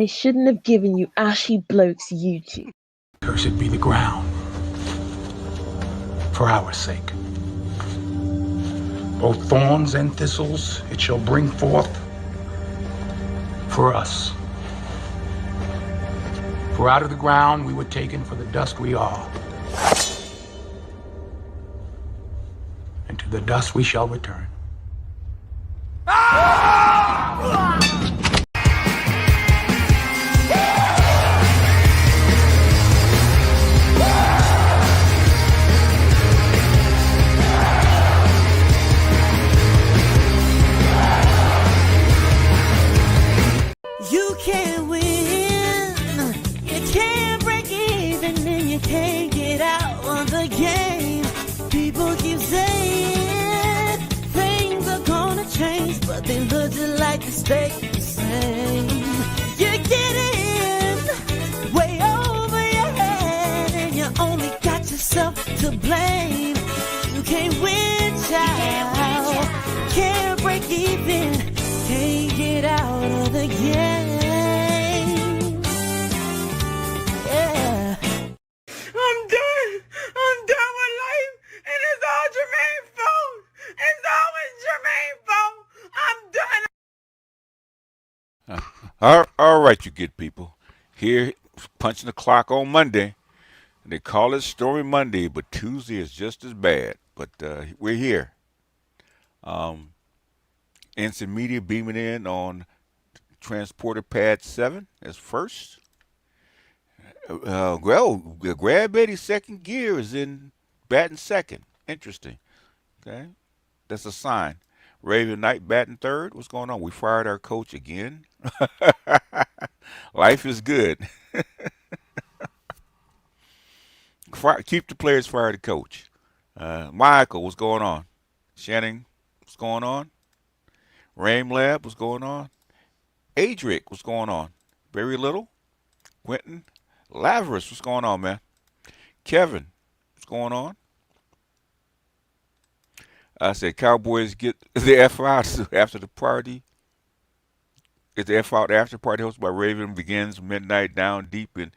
They shouldn't have given you ashy blokes YouTube. Cursed be the ground for our sake. Both thorns and thistles it shall bring forth for us. For out of the ground we were taken, for the dust we are. And to the dust we shall return. You can't win, you can't break even, and you can't get out of the game. People keep saying things are gonna change, but they look just like they stay the same. You're getting way over your head, and you only got yourself to blame. You can't win, child, can't break even, can't get out of the game. Yeah. I'm done with life, and it's all Jermaine's fault. It's always Jermaine's fault. I'm done. All right, you good people. Here, punching the clock on Monday. They call it Story Monday, but Tuesday is just as bad. But we're here. Instant Media beaming in on Transporter Pad 7 as first. Well, Grab Betty's second gear is in batting second. Interesting. Okay, that's a sign. Raven Knight batting third. What's going on? We fired our coach again. Life is good. Keep the players, fire the coach. Michael, what's going on? Shannon, what's going on? Rame Lab, what's going on? Adric, what's going on? Very Little. Quentin. Lazarus, what's going on, man? Kevin, what's going on? I said Cowboys get the F out after the party. Get the F out after party hosted by Raven begins midnight down deep in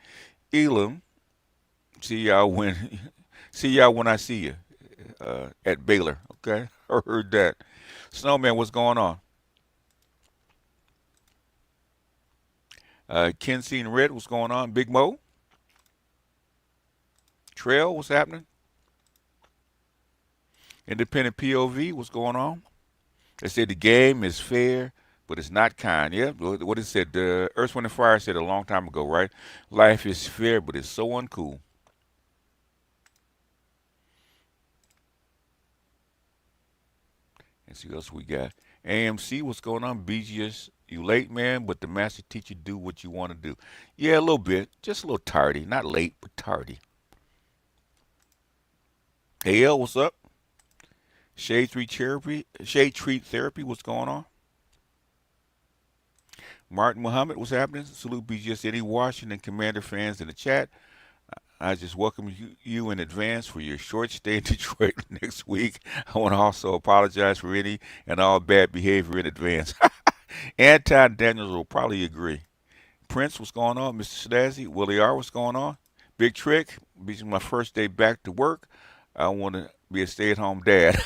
Elam. See y'all when I see you at Baylor. Okay, I heard that. Snowman, what's going on? Ken Seen Red, what's going on? Big Mo. Trail, what's happening? Independent POV, what's going on? They said the game is fair, but it's not kind. Yeah, what it said, Earth, Wind, and Fire said a long time ago, right? Life is fair, but it's so uncool. Let's see what else we got. AMC, what's going on? BGS, you late, man, but the master teacher do what you want to do. Yeah, a little bit. Just a little tardy. Not late, but tardy. Hey, L, what's up? Shade Tree Therapy, what's going on? Martin Muhammad, what's happening? Salute BGS Eddie Washington, Commander fans in the chat. I just welcome you in advance for your short stay in Detroit next week. I want to also apologize for any and all bad behavior in advance. Anton Daniels will probably agree. Prince, what's going on? Mr. Stazzy, Willie R, what's going on? Big Trick, this is my first day back to work. I want to be a stay-at-home dad.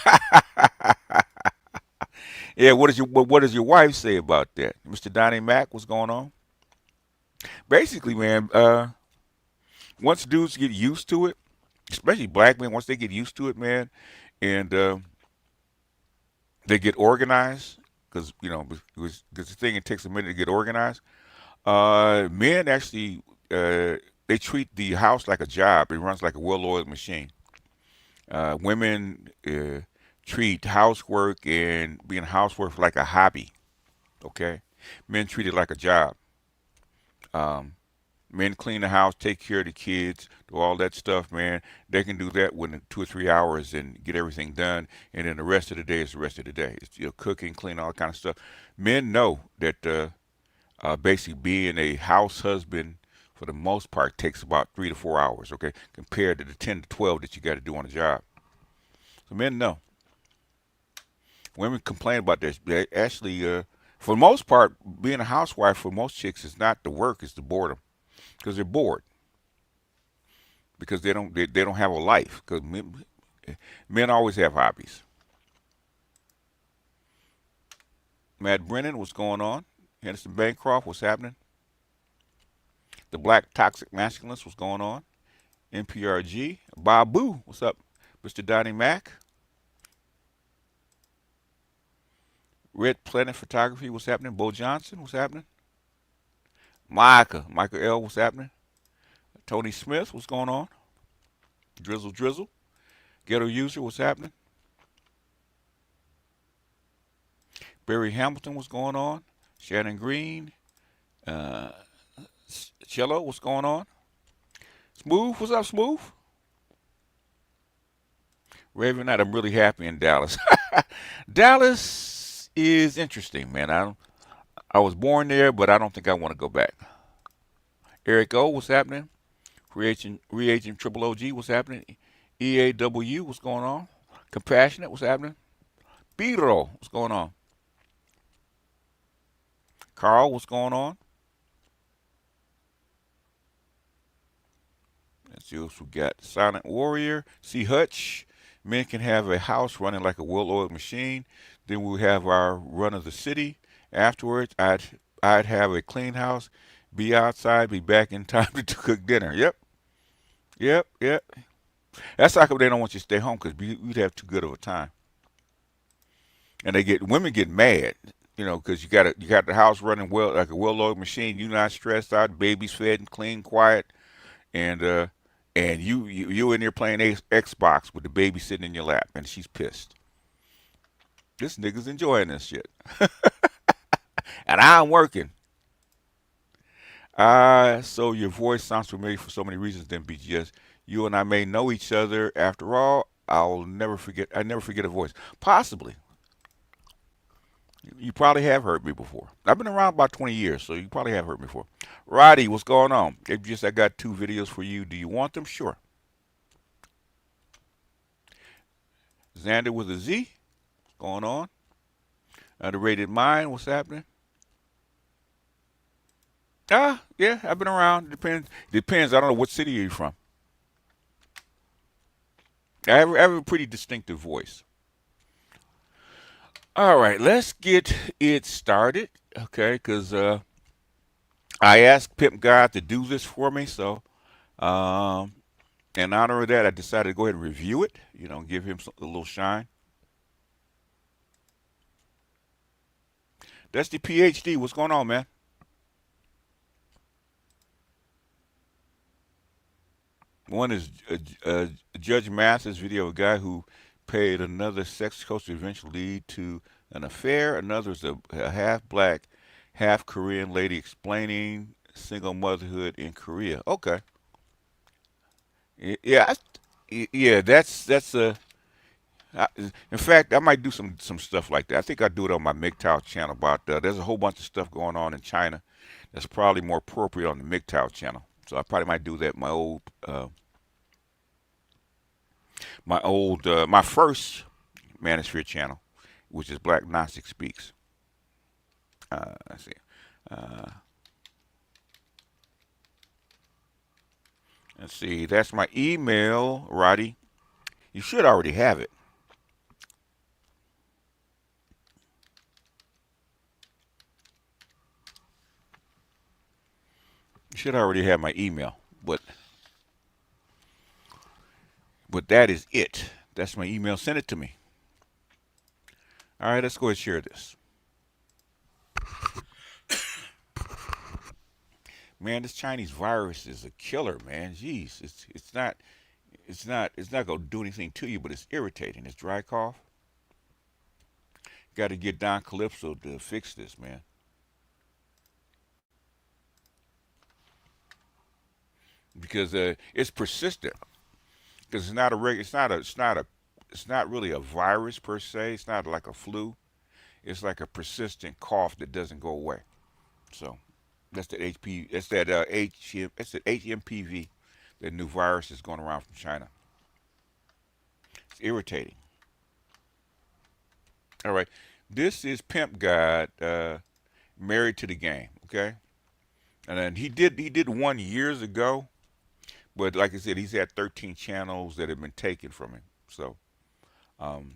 Yeah, what does your wife say about that? Mr. Donnie Mack, what's going on? Basically, man, once dudes get used to it, especially black men, once they get used to it, man, and they get organized, because the thing, it takes a minute to get organized. Men actually, they treat the house like a job. It runs like a well-oiled machine. Women treat housework and being housework like a hobby. Okay, men treat it like a job. Men clean the house, take care of the kids, do all that stuff, man. They can do that within 2 or 3 hours and get everything done. And then the rest of the day is the rest of the day. It's cooking, cleaning, all that kind of stuff. Men know that basically being a house husband, for the most part, takes about 3 to 4 hours, okay, compared to the 10 to 12 that you got to do on a job. So men know. Women complain about this. They actually For the most part, being a housewife for most chicks is not the work, it's the boredom, because they're bored, because they don't have a life. Because men always have hobbies. Matt Brennan, what's going on? Henderson Bancroft, what's happening? The Black Toxic Masculinist, what's going on? NPRG, Babu, what's up? Mr. Donnie Mack, Red Planet Photography, what's happening? Bo Johnson, what's happening? Michael L, what's happening? Tony Smith, what's going on? Drizzle, Ghetto User, what's happening? Barry Hamilton, what's going on? Shannon Green, uh, Cello, what's going on? Smooth, what's up, Smooth? Raven Knight, I'm really happy in Dallas. Dallas is interesting, man. I was born there, but I don't think I want to go back. Eric O, what's happening? Reagent Triple OG, what's happening? EAW, what's going on? Compassionate, what's happening? Pedro, what's going on? Carl, what's going on? Let's see what we got. Silent Warrior, C. Hutch. Men can have a house running like a well-oiled machine. Then we'll have our run of the city. Afterwards, I'd have a clean house, be outside, be back in time to cook dinner. Yep. That's how come they don't want you to stay home, because we'd have too good of a time. And women get mad, because you got the house running well like a well-oiled machine. You're not stressed out, baby's fed and clean, quiet, and you in there playing Xbox with the baby sitting in your lap, and she's pissed. This nigga's enjoying this shit, and I'm working. So your voice sounds familiar for so many reasons. Then BGS, you and I may know each other. After all, I never forget a voice. Possibly. You probably have heard me before. I've been around about 20 years, so you probably have heard me before. Roddy, what's going on? I got 2 videos for you. Do you want them? Sure. Xander with a Z, what's going on? Underrated Mind, what's happening? Yeah, I've been around. Depends. I don't know what city are you from. I have a pretty distinctive voice. All right, let's get it started, okay? Because I asked Pimp God to do this for me, so in honor of that, I decided to go ahead and review it. Give him a little shine. That's the PhD. What's going on, man? One is Judge Mathis' video of a guy who paid another sex coach to eventually lead to an affair. Another is a half-black, half-Korean lady explaining single motherhood in Korea. Okay. Yeah, that's a. In fact, I might do some stuff like that. I think I'll do it on my MGTOW channel. About there's a whole bunch of stuff going on in China that's probably more appropriate on the MGTOW channel. So I probably might do that. My first Manosphere channel, which is Black Gnostic Speaks. Let's see. Let's see. That's my email, Roddy. You should already have it. You should already have my email, but that is it. That's my email. Send it to me. All right, let's go ahead and share this. Man, this Chinese virus is a killer, man. Jeez, it's not gonna do anything to you, but it's irritating. It's dry cough. Got to get Don Calypso to fix this, man. Because it's persistent. Because it's not really a virus per se. It's not like a flu. It's like a persistent cough that doesn't go away. So that's that HMPV, that new virus is going around from China. It's irritating. All right, this is Pimp God Married to the Game. Okay, and then he did one years ago, but like I said, he's had 13 channels that have been taken from him. So, um,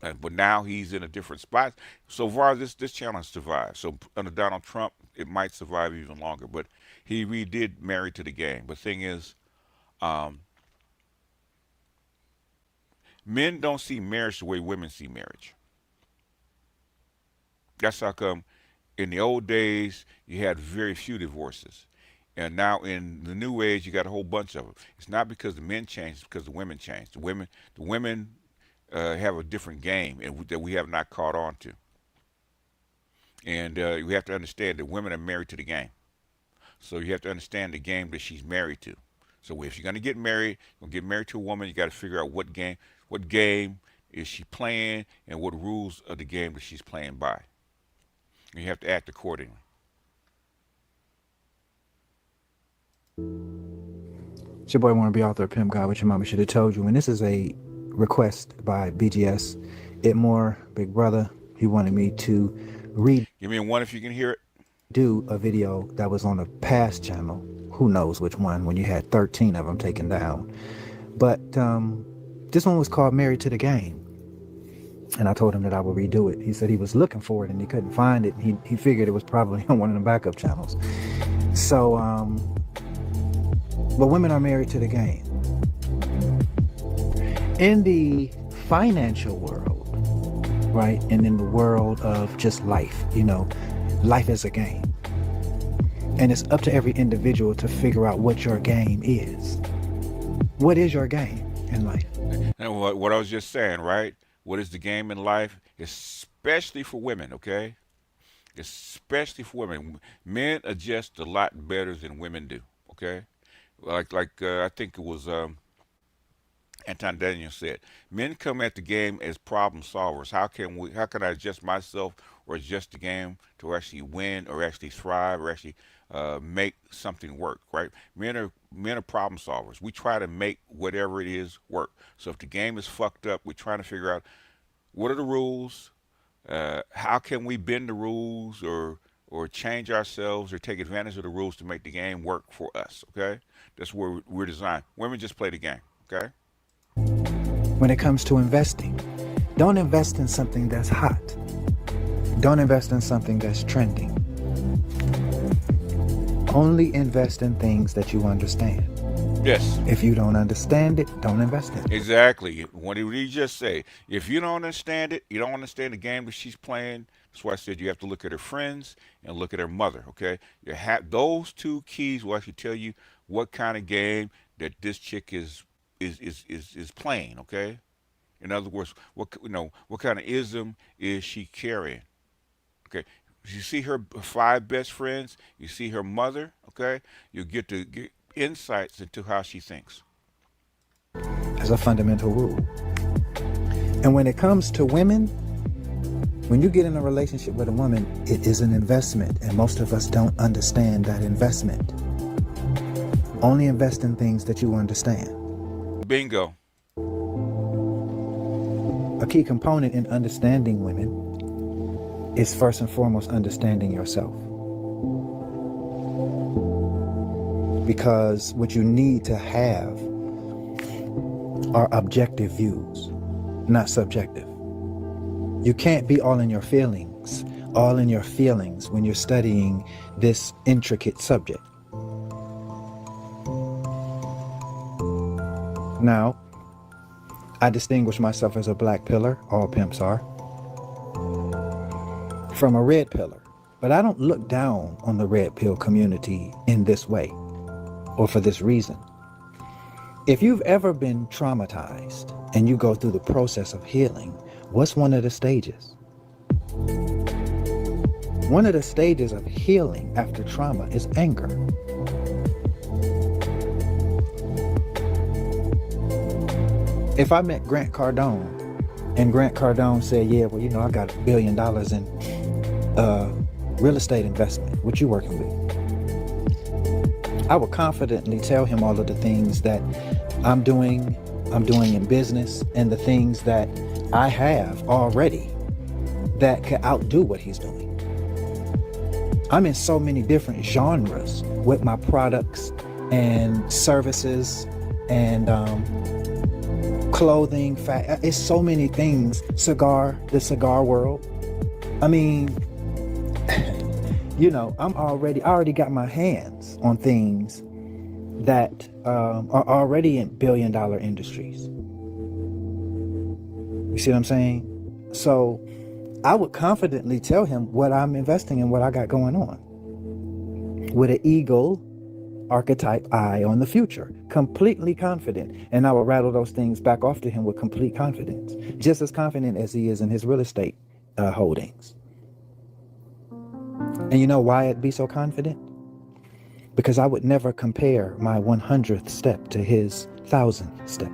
but now he's in a different spot. So far, this channel has survived. So under Donald Trump, it might survive even longer. But he redid Married to the Game. But thing is, um, men don't see marriage the way women see marriage. That's how come in the old days you had very few divorces. And now in the new age, you got a whole bunch of them. It's not because the men changed; it's because the women changed. The women have a different game and that we have not caught on to. And you have to understand that women are married to the game. So you have to understand the game that she's married to. So if you're going to get married, to a woman, you got to figure out what game is she playing, and what rules of the game that she's playing by. And you have to act accordingly. It's your boy wanna be author, pimp guy, what your mama should have told you. And this is a request by BGS IBMOR, big brother. He wanted me to Give me a one if you can hear it. redo a video that was on a past channel. Who knows which one, when you had 13 of them taken down. But this one was called Married to the Game. And I told him that I would redo it. He said he was looking for it and he couldn't find it. He figured it was probably on one of the backup channels. So, but women are married to the game. In the financial world, right, and in the world of just life, life is a game. And it's up to every individual to figure out what your game is. What is your game in life? And what I was just saying, right? What is the game in life? Especially for women, okay? Especially for women. Men adjust a lot better than women do, okay? Like I think it was Anton Daniel said, men come at the game as problem solvers. How can I adjust myself or adjust the game to actually win or actually thrive or actually make something work, right? Men are problem solvers. We try to make whatever it is work. So if the game is fucked up, we're trying to figure out what are the rules, how can we bend the rules or change ourselves or take advantage of the rules to make the game work for us, okay? That's where we're designed. Women just play the game, okay? When it comes to investing, don't invest in something that's hot. Don't invest in something that's trending. Only invest in things that you understand. Yes. If you don't understand it, don't invest in it. Exactly. What did he just say? If you don't understand it, you don't understand the game that she's playing. That's why I said you have to look at her friends and look at her mother, okay? Those two keys will actually tell you what kind of game that this chick is playing, okay? In other words, what kind of ism is she carrying? Okay. You see her 5 best friends, you see her mother, okay? You get insights into how she thinks. As a fundamental rule. And when it comes to women, when you get in a relationship with a woman, it is an investment, and most of us don't understand that investment. Only invest in things that you understand. Bingo. A key component in understanding women is first and foremost understanding yourself. Because what you need to have are objective views, not subjective. You can't be all in your feelings when you're studying this intricate subject. Now, I distinguish myself as a black pillar, all pimps are, from a red pillar. But I don't look down on the red pill community in this way, or for this reason. If you've ever been traumatized and you go through the process of healing, what's one of the stages? One of the stages of healing after trauma is anger. If I met Grant Cardone and Grant Cardone said, yeah, well, I got $1 billion in real estate investment, what you working with? I would confidently tell him all of the things that I'm doing in business and the things that I have already that could outdo what he's doing. I'm in so many different genres with my products and services and clothing. It's so many things. The cigar world. I mean, you know, I already got my hands on things that are already in billion-dollar industries. You see what I'm saying? So I would confidently tell him what I'm investing in, what I got going on, with an eagle archetype eye on the future, completely confident. And I would rattle those things back off to him with complete confidence, just as confident as he is in his real estate holdings. And you know why I'd be so confident? Because I would never compare my 100th step to his 1,000th step.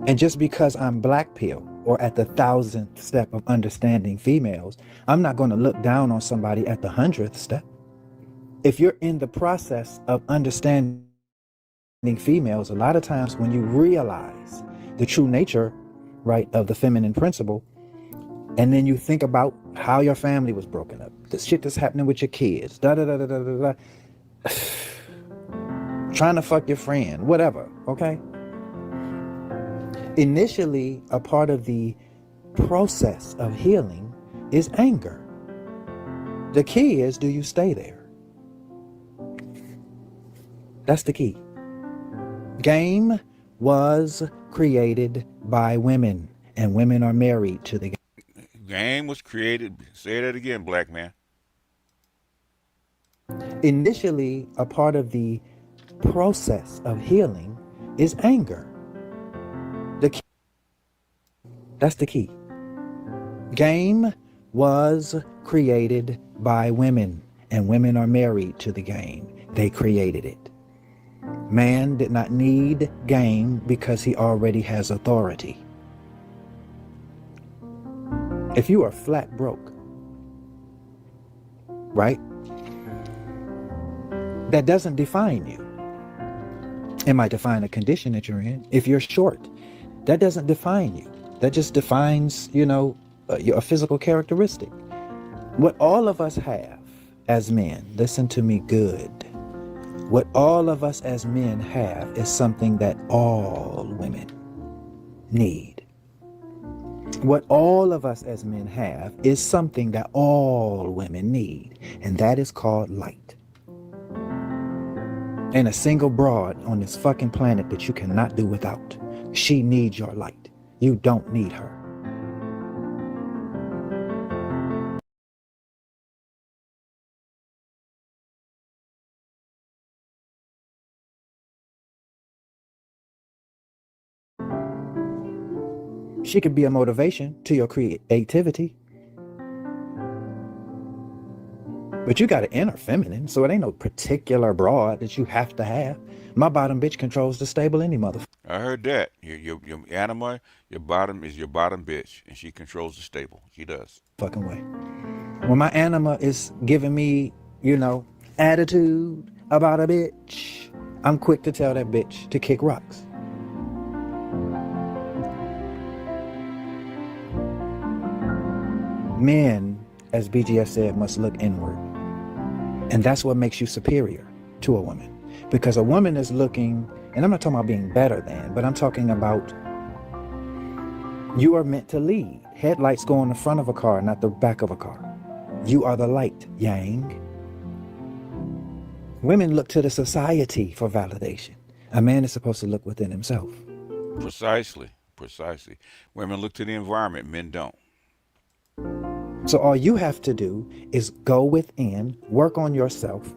And just because I'm black pill or at the 1,000th step of understanding females, I'm not going to look down on somebody at the 100th step. If you're in the process of understanding females, a lot of times when you realize the true nature, right, of the feminine principle, and then you think about how your family was broken up, the shit that's happening with your kids, trying to fuck your friend, whatever, okay? Initially, a part of the process of healing is anger. The key is, do you stay there? That's the key. Game was created by women, and women are married to the game. Game was created. Say that again, black man. Initially, a part of the process of healing is anger. That's the key. Game was created by women, and women are married to the game. They created it. Man did not need game because he already has authority. If you are flat broke, right? That doesn't define you. It might define a condition that you're in. If you're short, that doesn't define you. That just defines, you know, a physical characteristic. What all of us have as men, listen to me good. What all of us as men have is something that all women need. What all of us as men have is something that all women need, and that is called light. Ain't a single broad on this fucking planet that you cannot do without. She needs your light. You don't need her. She could be a motivation to your creativity. But you got an inner feminine, so it ain't no particular broad that you have to have. My bottom bitch controls the stable any motherfucker. I heard that. Your anima, your bottom is your bottom bitch, and she controls the stable. She does. Fucking way. When my anima is giving me, you know, attitude about a bitch, I'm quick to tell that bitch to kick rocks. Men, as BGS said, must look inward. And that's what makes you superior to a woman. Because a woman is looking, and I'm not talking about being better than, but I'm talking about you are meant to lead. Headlights go on the front of a car, not the back of a car. You are the light, yang. Women look to the society for validation. A man is supposed to look within himself. Precisely. Women look to the environment, men don't. So all you have to do is go within, work on yourself,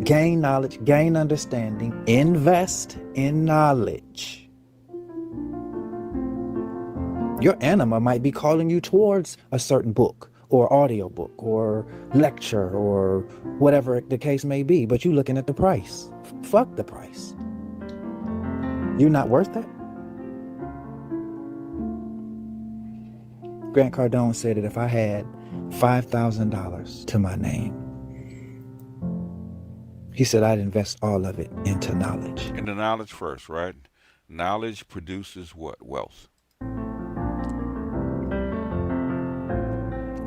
gain knowledge, gain understanding, invest in knowledge. Your anima might be calling you towards a certain book or audio book or lecture or whatever the case may be, but you're looking at the price. Fuck the price. You're not worth that. Grant Cardone said that if I had $5,000 to my name, he said I'd invest all of it into knowledge. Into knowledge first, right? Knowledge produces what? Wealth.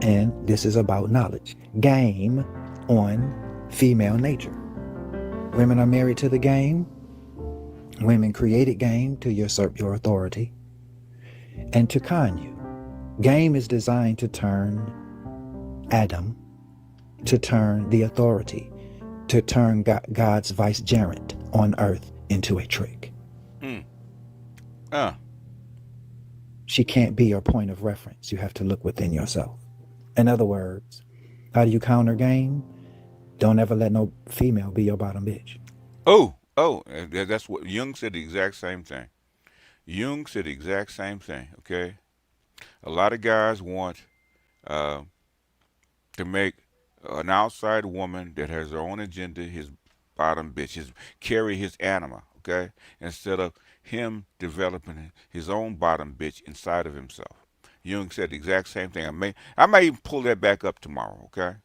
And this is about knowledge. Game on female nature. Women are married to the game. Women created game to usurp your authority and to con you. Game is designed to turn Adam, to turn the authority, to turn God's vicegerent on earth into a trick. She can't be your point of reference. You have to look within yourself. In other words, how do you counter game? Don't ever let no female be your bottom bitch. That's what Jung said, the exact same thing. Jung said the exact same thing, okay? A lot of guys want to make an outside woman that has her own agenda his bottom bitch, carry his anima, okay? Instead of him developing his own bottom bitch inside of himself. Jung said the exact same thing. I may even pull that back up tomorrow, okay?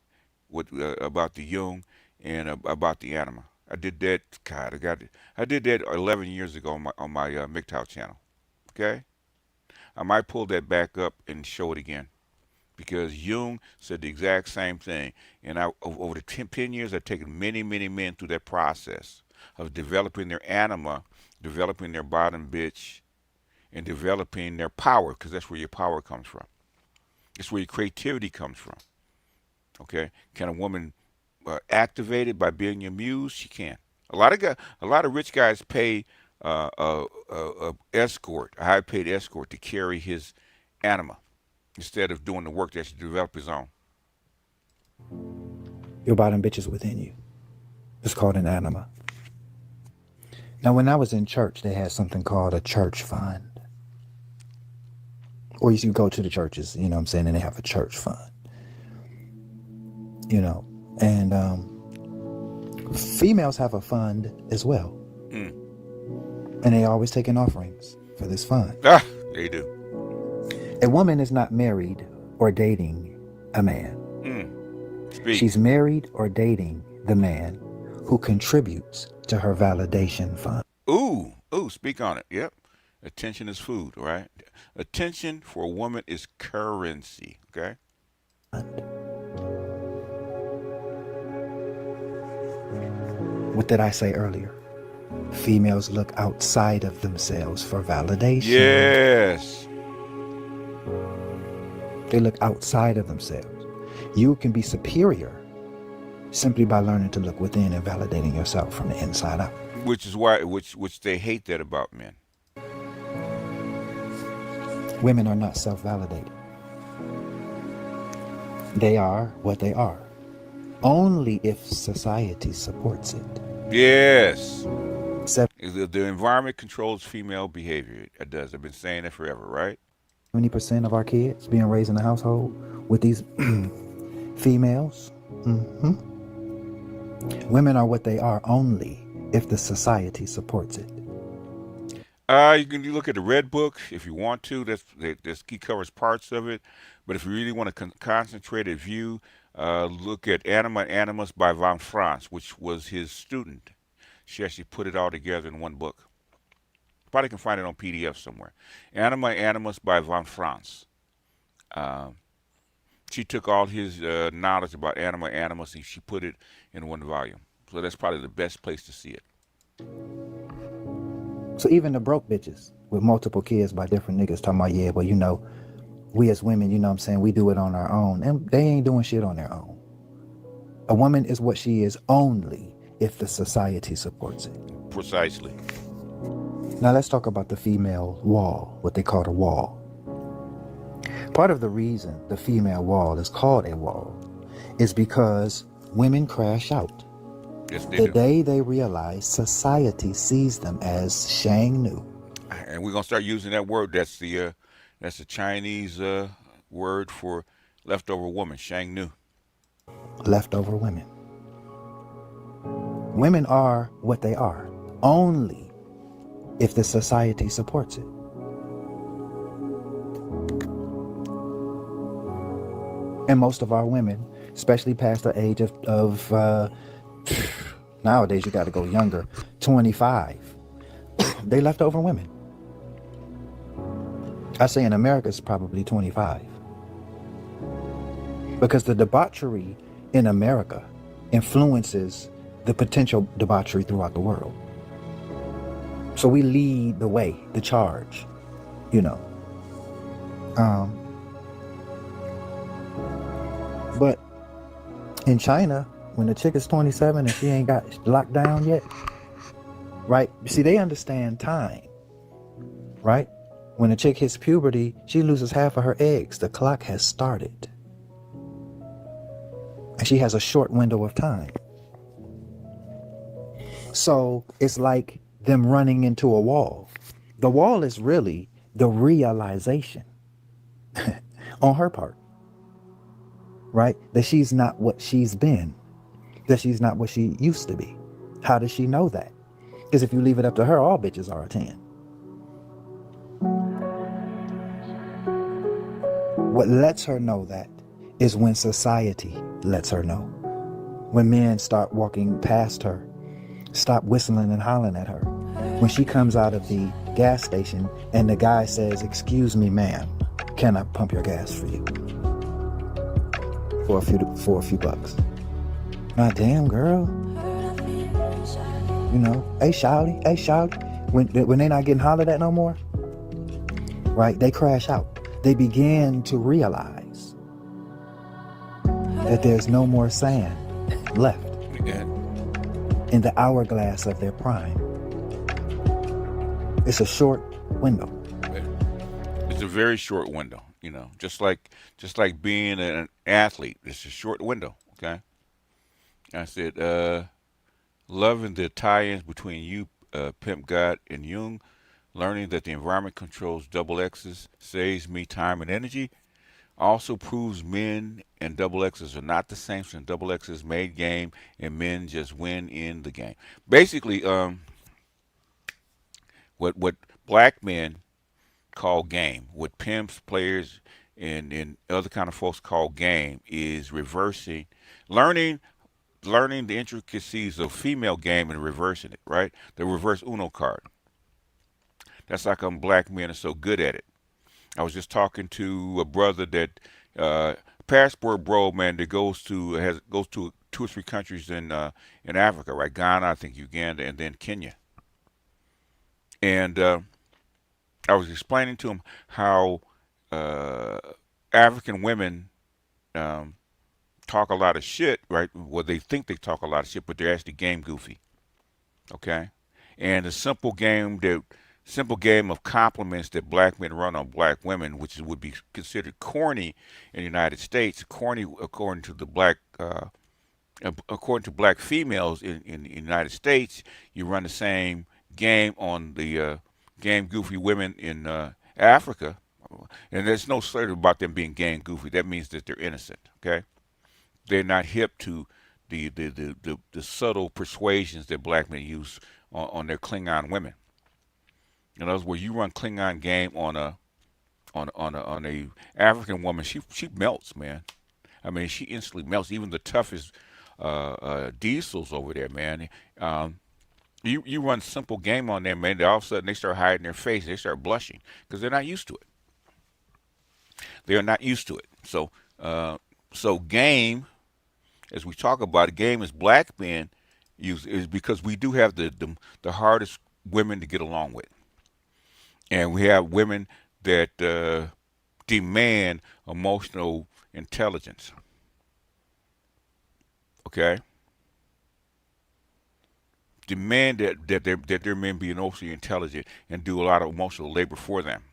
About the Jung and about the anima. I did that. God, I did that 11 years ago on my MGTOW channel. Okay, I might pull that back up and show it again, because Jung said the exact same thing. And over the 10 years, I've taken many men through that process of developing their anima, developing their bottom bitch, and developing their power, because that's where your power comes from. It's where your creativity comes from. Okay, can a woman activate it by being your muse? She can. A lot of rich guys pay a high-paid escort to carry his anima instead of doing the work that should develop his own. Your bottom bitch is within you. It's called an anima. Now, when I was in church, they had something called a church fund. Or you go to the churches, you know what I'm saying, and they have a church fund. You know, and females have a fund as well. And they always taking offerings for this fund. They do. A woman is not married or dating a man. She's married or dating the man who contributes to her validation fund. Ooh, speak on it. Yep. Attention is food, right? Attention for a woman is currency, okay? What did I say earlier? Females look outside of themselves for validation. Yes. They look outside of themselves. You can be superior simply by learning to look within and validating yourself from the inside out. Which is why, which they hate that about men. Women are not self-validated. They are what they are. Only if society supports it. Yes. The environment controls female behavior. It does. I've been saying it forever, right? 20% of our kids being raised in a household with these females. Women are what they are only if the society supports it. You can look at the Red Book if you want to. He covers parts of it. But if you really want a concentrated view, look at Anima and Animus by von Franz, which was his student. She actually put it all together in one book. Probably can find it on PDF somewhere. Anima and Animus by von Franz. She took all his knowledge about Anima and Animus and she put it in one volume. So that's probably the best place to see it. So even the broke bitches with multiple kids by different niggas talking about, yeah, well, you know, we as women, you know what I'm saying, we do it on our own. And they ain't doing shit on their own. A woman is what she is only if the society supports it. Precisely. Now let's talk about the female wall, what they call a wall. Part of the reason the female wall is called a wall is because women crash out. Yes, they the do. day they realize society sees them as Shang Nu. And we're gonna start using that word. That's the Chinese word for leftover woman, Shang Nu. Leftover women. Women are what they are only if the society supports it. And most of our women, especially past the age of nowadays you got to go younger, 25, they leftover women. I say in America it's probably 25. because the debauchery in America influences the potential debauchery throughout the world. So we lead the way, the charge, you know. But in China, when the chick is 27 and she ain't got locked down yet, right? See, they understand time, right? When a chick hits puberty, she loses half of her eggs. The clock has started. And she has a short window of time. So it's like them running into a wall. The wall is really the realization on her part, right? That she's not what she's been, that she's not what she used to be. How does she know that? Because if you leave it up to her, all bitches are a 10. What lets her know that is when society lets her know. When men start walking past her, stop whistling and hollering at her. When she comes out of the gas station and the guy says, "Excuse me, ma'am, can I pump your gas for you? For a few bucks." My damn girl. You know, hey shouty. When they not getting hollered at no more, right? They crash out. They begin to realize that there's no more sand left in the hourglass of their prime. It's a short window. It's a very short window, you know, just like being an athlete. It's a short window, okay? I said, loving the tie-ins between you, Pimp God, and Jung, learning that the environment controls double X's saves me time and energy. Also proves men and double X's are not the same, since double X's made game and men just win in the game. Basically, what black men call game, what pimps, players, and other kind of folks call game, is reversing, learning the intricacies of female game and reversing it, right? The reverse Uno card. That's how come black men are so good at it. I was just talking to a brother that passport bro, man, that goes to 2 or 3 countries in Africa, right? Ghana, I think Uganda, and then Kenya. And I was explaining to him how African women talk a lot of shit, right? Well, they think they talk a lot of shit, but they're actually game goofy. Okay, and the simple game of compliments that black men run on black women, which would be considered corny in the United States, corny according to black females in the United States. You run the same game on the game goofy women in Africa, and there's no slur about them being game goofy. That means that they're innocent. Okay, they're not hip to the subtle persuasions that black men use on their Klingon women. In other words, you run Klingon game on a African woman, she melts, man. I mean, she instantly melts. Even the toughest diesels over there, man. You run simple game on them, man. All of a sudden they start hiding their face. They start blushing because they're not used to it. They are not used to it. So game, as we talk about it, game as black men use, is because we do have the hardest women to get along with. And we have women that demand emotional intelligence. Okay? Demand that their men be emotionally intelligent and do a lot of emotional labor for them.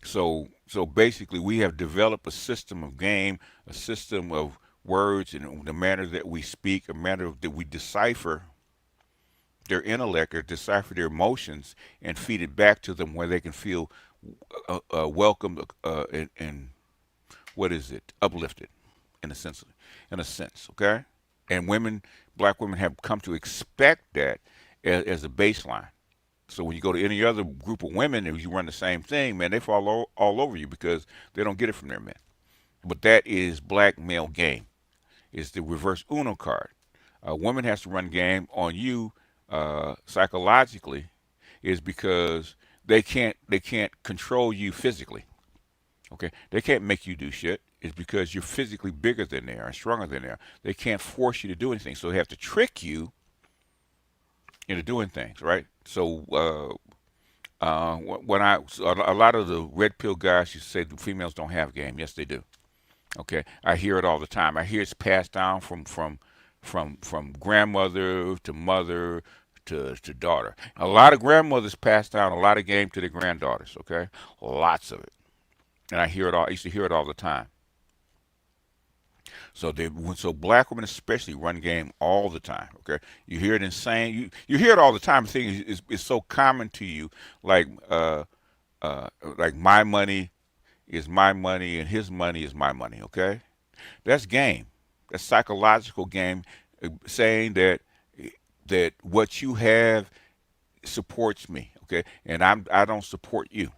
So basically, we have developed a system of game, a system of words, and the manner that we speak, a manner that we decipher their intellect or decipher their emotions and feed it back to them where they can feel welcomed and what is it, uplifted in a sense, okay? And black women have come to expect that as a baseline. So when you go to any other group of women and you run the same thing, man, they fall all over you because they don't get it from their men. But that is black male game. It's the reverse Uno card. A woman has to run game on you psychologically, is because they can't control you physically. Okay, they can't make you do shit. is because you're physically bigger than they are and stronger than they are. They can't force you to do anything, so they have to trick you into doing things, right? So when a lot of the red pill guys used to say the females don't have game. Yes, they do. Okay, I hear it all the time. I hear it's passed down from grandmother to mother to daughter. A lot of grandmothers pass down a lot of game to their granddaughters. Okay, lots of it, and I hear it all. I used to hear it all the time. So black women especially run game all the time. Okay, you hear it insane. You hear it all the time. The thing is so common to you, like my money is my money and his money is my money. Okay, that's game. That's psychological game, saying that what you have supports me. Okay, and I don't support you.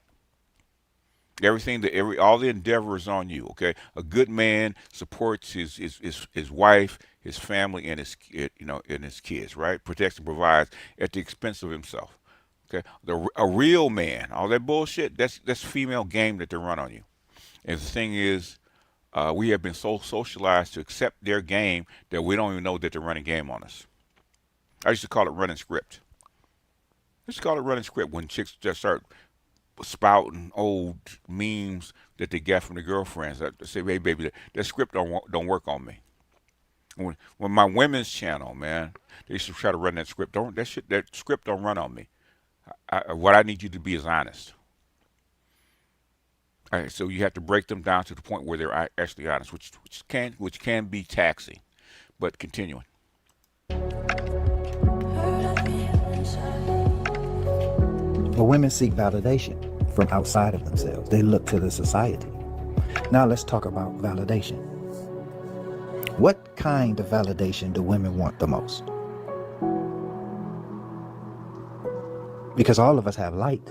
Everything that all the endeavor is on you. Okay, a good man supports his wife, his family, and his kids. Right, protects and provides at the expense of himself. Okay, a real man, all that bullshit. That's female game that they run on you. And the thing is, we have been so socialized to accept their game that we don't even know that they're running game on us. I used to call it running script. I used to call it running script when chicks just start spouting old memes that they get from the girlfriends. I say, hey, baby, that script don't work on me. When my women's channel, man, they used to try to run that script. That script don't run on me. What I need you to be is honest. All right, so you have to break them down to the point where they're actually honest, which can be taxing. But continuing. But women seek validation from outside of themselves. They look to the society. Now let's talk about validation. What kind of validation do women want the most? Because all of us have light.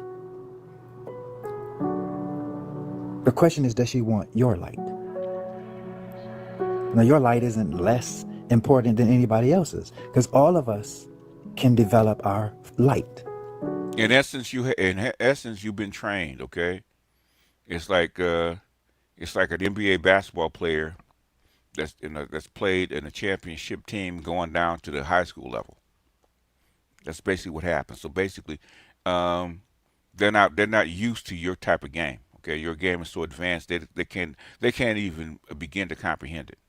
The question is, does she want your light? Now, your light isn't less important than anybody else's, because all of us can develop our light. In essence, you've been trained. Okay, it's like an NBA basketball player that's played in a championship team going down to the high school level. That's basically what happens. So basically, they're not used to your type of game. Okay, your game is so advanced that they can't even begin to comprehend it.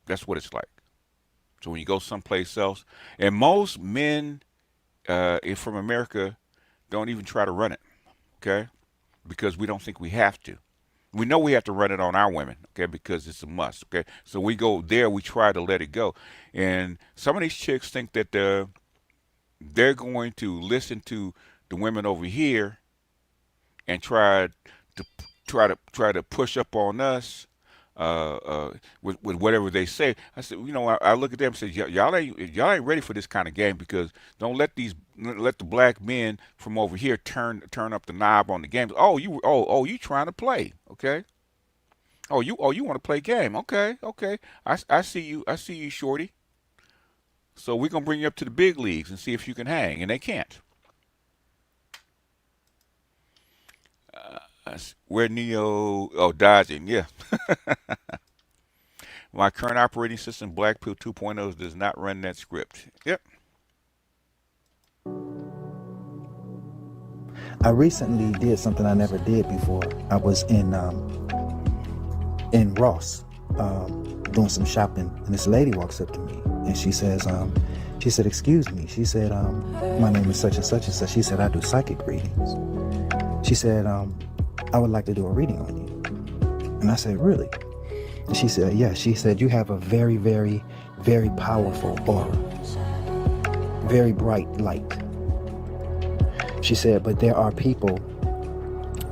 That's what it's like. So when you go someplace else, and most men from America don't even try to run it, okay? Because we don't think we have to. We know we have to run it on our women, okay, because it's a must, okay? So we go there, we try to let it go. And some of these chicks think that they're going to listen to the women over here and try to push up on us with whatever they say. I said, I look at them and say, y'all ain't ready for this kind of game, because don't let the black men from over here turn up the knob on the game. You trying to play, okay? You want to play game, okay? I see you, shorty. So we're gonna bring you up to the big leagues and see if you can hang, and they can't. Where dodging, yeah. My current operating system, Black Pill 2.0, does not run that script. Yep. I recently did something I never did before. I was in Ross doing some shopping, and this lady walks up to me and she said, excuse me. She said, my name is such and such and such. She said, I do psychic readings. She said, I would like to do a reading on you. And I said, really? And she said, yeah. She said, you have a very, very, very powerful aura. Very bright light. She said, but there are people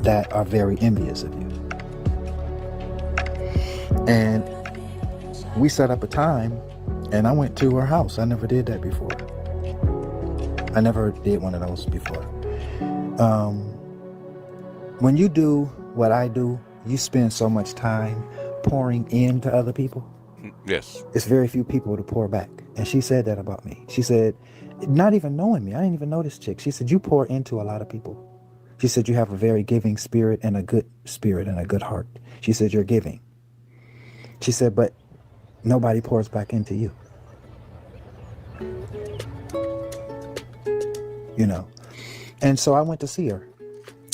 that are very envious of you. And we set up a time, and I went to her house. I never did that before. I never did one of those before. When you do what I do, you spend so much time pouring into other people. Yes. It's very few people to pour back. And she said that about me. She said, not even knowing me, I didn't even know this chick. She said, you pour into a lot of people. She said, you have a very giving spirit and a good heart. She said, you're giving. She said, but nobody pours back into you. You know? And so I went to see her.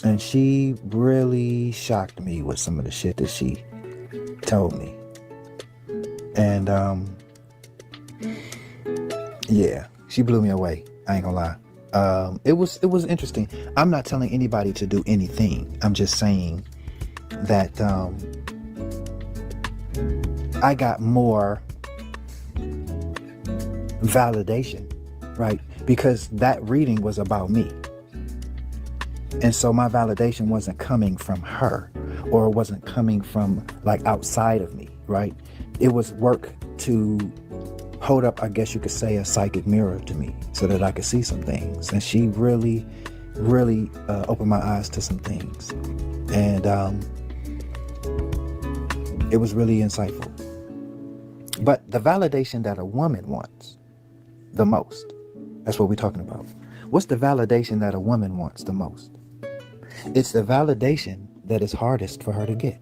And she really shocked me with some of the shit that she told me. And yeah, she blew me away. I ain't gonna lie. It was interesting. I'm not telling anybody to do anything. I'm just saying that I got more validation, right? Because that reading was about me. And so my validation wasn't coming from her, or it wasn't coming from like outside of me, right? It was work to hold up, I guess you could say, a psychic mirror to me so that I could see some things. And she really, really opened my eyes to some things. And it was really insightful. But the validation that a woman wants the most, that's what we're talking about. What's the validation that a woman wants the most? It's the validation that is hardest for her to get.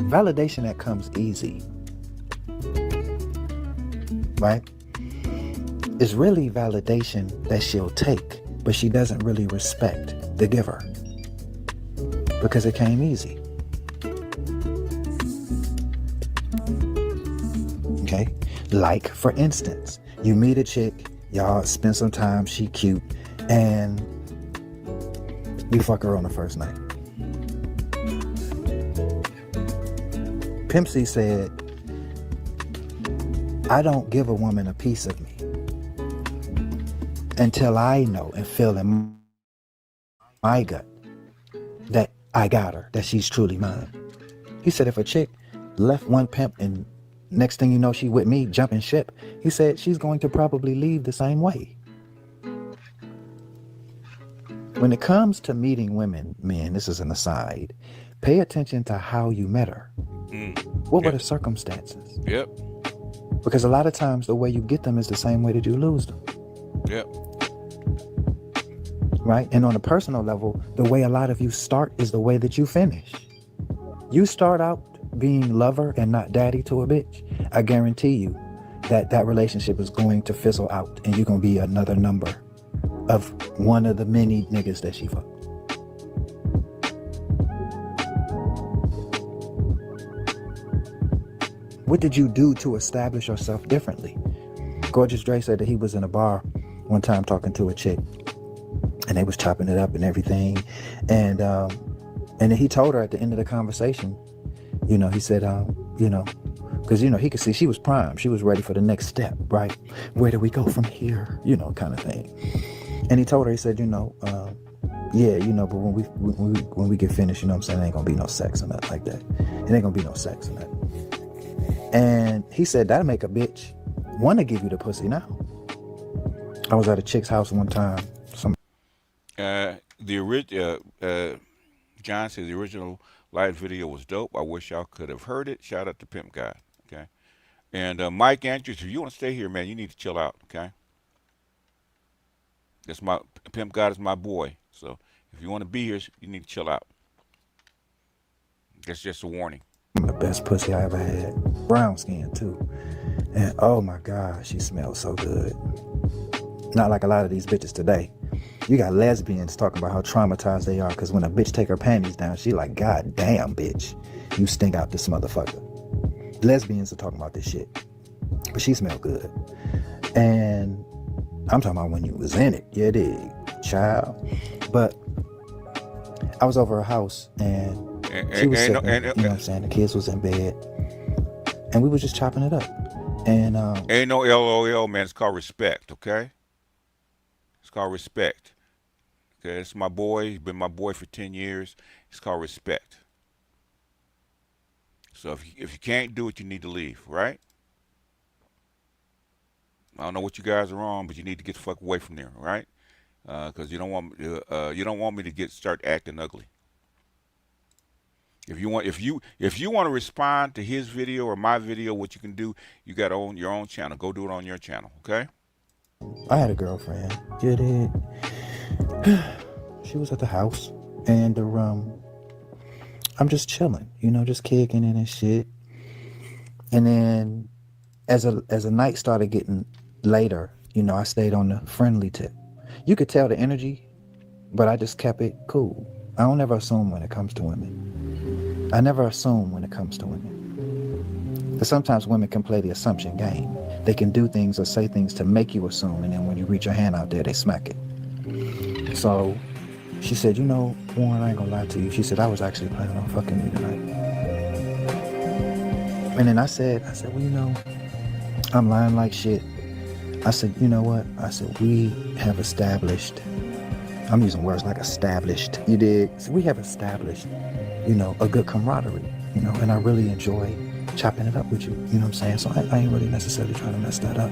Validation that comes easy, right, is really validation that she'll take, but she doesn't really respect the giver because it came easy. Okay? Like, for instance, you meet a chick, y'all spend some time, she cute, and you fuck her on the first night. Pimp C said, I don't give a woman a piece of me until I know and feel in my gut that I got her, that she's truly mine. He said if a chick left one pimp and next thing you know she with me jumping ship, he said she's going to probably leave the same way. When it comes to meeting women, men, this is an aside, pay attention to how you met her. What were the circumstances? Yep. Because a lot of times the way you get them is the same way that you lose them. Yep. Right? And on a personal level, the way a lot of you start is the way that you finish. You start out being lover and not daddy to a bitch. I guarantee you that that relationship is going to fizzle out and you're going to be another number of one of the many niggas that she fucked. What did you do to establish yourself differently? Gorgeous Dre said that he was in a bar one time talking to a chick and they was chopping it up and everything. And then he told her at the end of the conversation, you know, he said, you know, because, you know, he could see she was prime. She was ready for the next step, right? Where do we go from here? You know, kind of thing. And he told her, he said, you know, yeah, you know, but when we get finished, you know what I'm saying, there ain't gonna be no sex or nothing like that. It ain't gonna be no sex or nothing. And he said, that'll make a bitch want to give you the pussy now. I was at a chick's house one time. John says the original live video was dope. I wish y'all could have heard it. Shout out to Pimp God. Okay. And Mike Andrews, if you want to stay here, man, you need to chill out. Okay. That's my Pimp God is my boy. So if you want to be here, you need to chill out. That's just a warning. The best pussy I ever had. Brown skin too. And oh my God, she smells so good. Not like a lot of these bitches today. You got lesbians talking about how traumatized they are because when a bitch take her panties down, she like, God damn, bitch, you stink out this motherfucker. Lesbians are talking about this shit. But she smelled good. And I'm talking about when you was in it. Yeah, dig, child. But I was over her house and she was sitting, you know what I'm saying? The kids was in bed. And we was just chopping it up. And ain't no LOL, man. It's called respect, okay? It's called respect. Okay, it's my boy. He's been my boy for 10 years. It's called respect. So if you can't do it, you need to leave, right? I don't know what you guys are on, but you need to get the fuck away from there, right? Because you don't want me to start acting ugly. If you want to respond to his video or my video, what you can do, you got to own your own channel. Go do it on your channel, okay? I had a girlfriend. You did. She was at the house and I'm just chilling, just kicking it and shit. And then as a night started getting later, I stayed on the friendly tip. You could tell the energy, but I just kept it cool. I don't ever assume when it comes to women. I never assume when it comes to women. Because sometimes women can play the assumption game. They can do things or say things to make you assume, and then when you reach your hand out there, they smack it. So she said, Warren, I ain't gonna lie to you. She said, I was actually planning on fucking you tonight. And then I said, well, I'm lying like shit. I said, you know what? I said, we have established, I'm using words like established, you dig? So we have established, a good camaraderie, and I really enjoy chopping it up with you, you know what I'm saying? So I ain't really necessarily trying to mess that up.